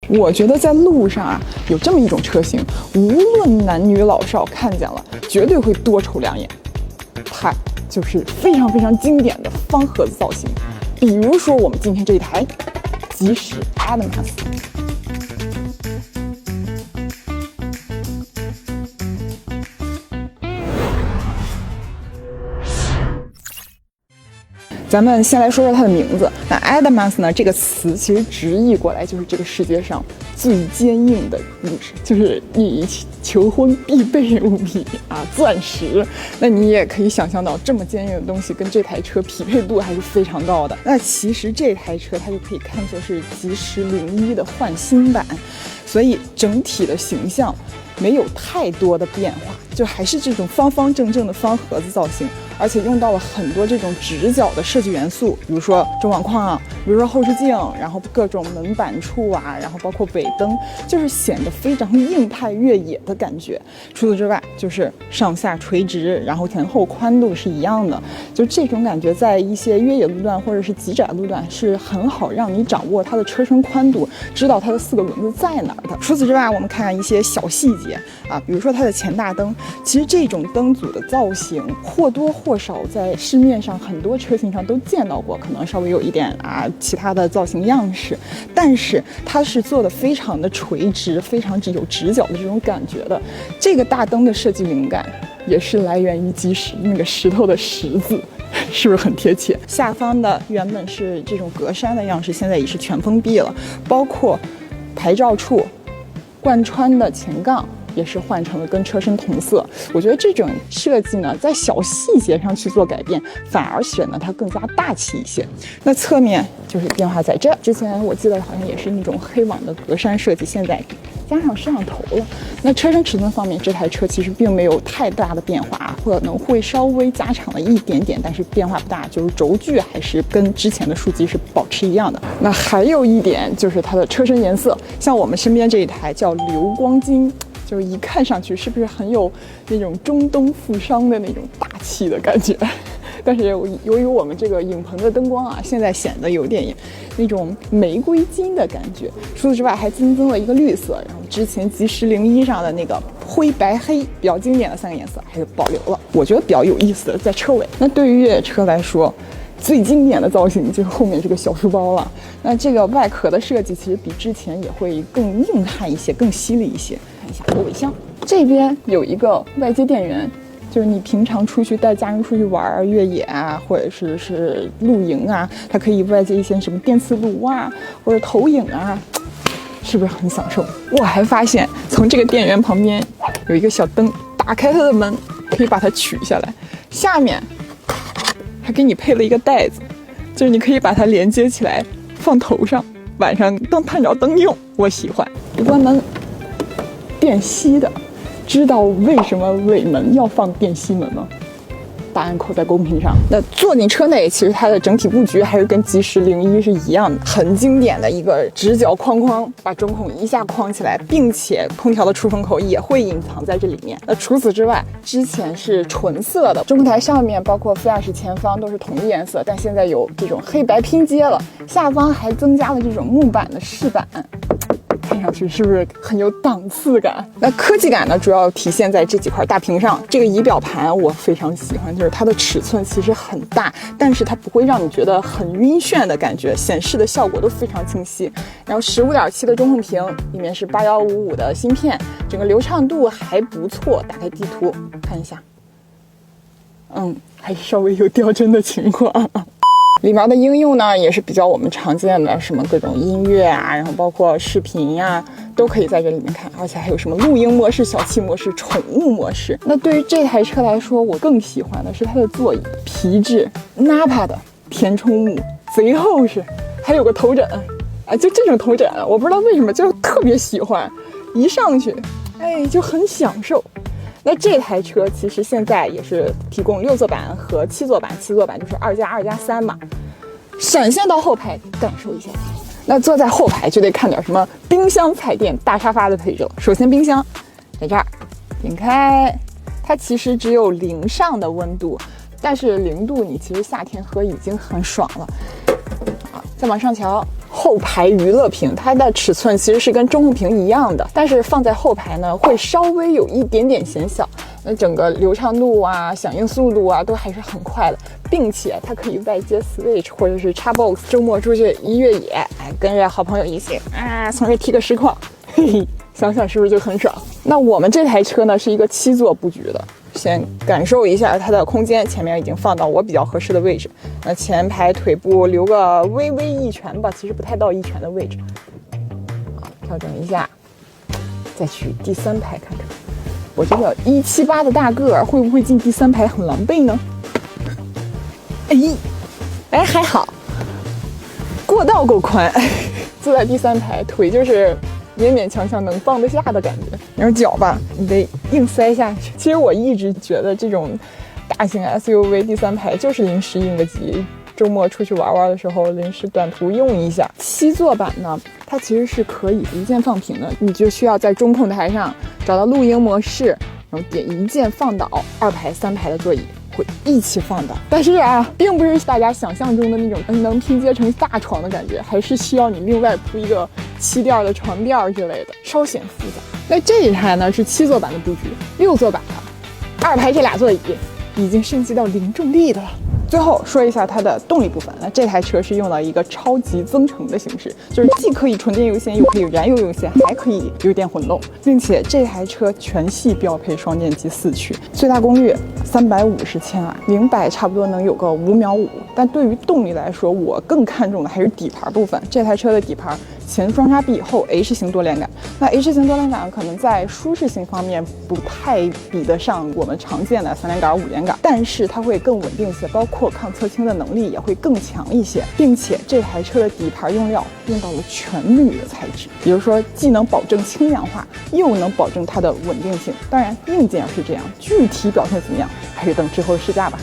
我觉得在路上啊，有这么一种车型，无论男女老少看见了，绝对会多瞅两眼。它就是非常非常经典的方盒子造型。比如说我们今天这一台吉时 Advance。咱们先来说说它的名字。那 Adamance 呢？这个词其实直译过来就是这个世界上最坚硬的物质，就是你求婚必备物品啊，钻石。那你也可以想象到，这么坚硬的东西跟这台车匹配度还是非常高的。那其实这台车它就可以看作是吉时01的换新版，所以整体的形象没有太多的变化，就还是这种方方正正的方盒子造型，而且用到了很多这种直角的设计元素，比如说中网框，比如说后视镜，然后各种门板处啊，然后包括尾灯，就是显得非常硬派越野的感觉。除此之外，就是上下垂直，然后前后宽度是一样的，就这种感觉在一些越野路段或者是极窄路段是很好让你掌握它的车身宽度，知道它的4个轮子在哪儿的。除此之外，我们看看一些小细节啊，比如说它的前大灯，其实这种灯组的造型或多或少在市面上很多车型上都见到过，可能稍微有一点其他的造型样式，但是它是做的非常的垂直，非常有直角的这种感觉的。这个大灯的设计灵感也是来源于吉时那个石头的石字，是不是很贴切？下方的原本是这种格栅的样式，现在也是全封闭了，包括牌照处贯穿的前杠也是换成了跟车身同色。我觉得这种设计呢，在小细节上去做改变，反而显得它更加大气一些。那侧面就是变化在这，之前我记得好像也是那种黑网的格栅设计，现在加上摄像头了。那车身尺寸方面，这台车其实并没有太大的变化，可能会稍微加长了一点点，但是变化不大，就是轴距还是跟之前的数机是保持一样的。那还有一点就是它的车身颜色，像我们身边这一台叫流光金，就是一看上去是不是很有那种中东富商的那种大气的感觉？但是由于我们这个影棚的灯光啊，现在显得有点那种玫瑰金的感觉。除此之外，还新增了一个绿色，然后之前吉时01上的那个灰白黑比较经典的3个颜色还是保留了。我觉得比较有意思的在车尾。那对于越野车来说，最经典的造型就是后面这个小书包了。那这个外壳的设计其实比之前也会更硬汉一些，更犀利一些。看一下后尾箱，这边有一个外接电源，就是你平常出去带家人出去玩越野啊，或者是露营啊，它可以外接一些什么电磁炉啊，或者投影啊，是不是很享受？我还发现从这个电源旁边有一个小灯，打开它的门可以把它取下来，下面还给你配了一个袋子，就是你可以把它连接起来放头上，晚上当探照灯用。我喜欢。一关门，电吸的。知道为什么尾门要放电吸门吗？答案扣在公屏上。那坐进车内，其实它的整体布局还是跟吉时01是一样的，很经典的一个直角框框，把中控一下框起来，并且空调的出风口也会隐藏在这里面。那除此之外，之前是纯色的，中控台上面包括副驾驶前方都是统一颜色，但现在有这种黑白拼接了，下方还增加了这种木板的饰板。看上去是不是很有档次感？那科技感呢，主要体现在这几块大屏上。这个仪表盘我非常喜欢，就是它的尺寸其实很大，但是它不会让你觉得很晕眩的感觉，显示的效果都非常清晰。然后15.7的中控屏，里面是8155的芯片，整个流畅度还不错。打开地图看一下，还是稍微有掉帧的情况。里面的应用呢，也是比较我们常见的，什么各种音乐啊，然后包括视频呀，都可以在这里面看，而且还有什么录音模式、小气模式、宠物模式。那对于这台车来说，我更喜欢的是它的座椅，皮质 Nappa 的填充木，贼厚实，还有个头枕啊，就这种头枕，我不知道为什么就特别喜欢，一上去，就很享受。那这台车其实现在也是提供6座版和7座版，7座版就是2+2+3嘛。闪现到后排感受一下。那坐在后排就得看点什么冰箱、彩电、大沙发的配置了。首先冰箱在这儿，点开，它其实只有0上的温度，但是0度你其实夏天喝已经很爽了。好，再往上瞧，后排娱乐屏，它的尺寸其实是跟中控屏一样的，但是放在后排呢，会稍微有一点点显小。那整个流畅度啊、响应速度啊，都还是很快的，并且它可以外接 Switch 或者是 Xbox， 周末出去一越野，跟着好朋友一起从这踢个实况，嘿嘿，想想是不是就很爽？那我们这台车呢是一个7座布局的。先感受一下它的空间，前面已经放到我比较合适的位置。那前排腿部留个微微一拳吧，其实不太到一拳的位置。调整一下，再去第3排看看。我这个178的大个儿会不会进第3排很狼狈呢？哎，还好，过道够宽。坐在第3排，腿就是勉勉强强能放得下的感觉，然后脚吧，你得硬塞下去。其实我一直觉得这种大型 SUV 第3排就是临时应个急，周末出去玩玩的时候临时短途用一下。7座版呢，它其实是可以一键放平的，你就需要在中控台上找到露营模式，然后点一键放倒，2排、3排的座椅会一起放倒。但是并不是大家想象中的那种能拼接成大床的感觉，还是需要你另外铺一个7垫的床垫之类的，稍显复杂。那这一台呢是7座版的布局，6座版的2排这俩座椅已经升级到零重力的了。最后说一下它的动力部分，那这台车是用了一个超级增程的形式，就是既可以纯电优先，又可以燃油优先，还可以油电混动，并且这台车全系标配双电机4驱，最大功率350千瓦，0百差不多能有个5秒5。但对于动力来说，我更看重的还是底盘部分。这台车的底盘前双叉臂，后 H 型多连杆。那 H 型多连杆可能在舒适性方面不太比得上我们常见的3连杆、5连杆，但是它会更稳定些，包括抗侧倾的能力也会更强一些。并且这台车的底盘用料用到了全铝的材质，比如说既能保证轻量化，又能保证它的稳定性。当然硬件是这样，具体表现怎么样，还是等之后试驾吧。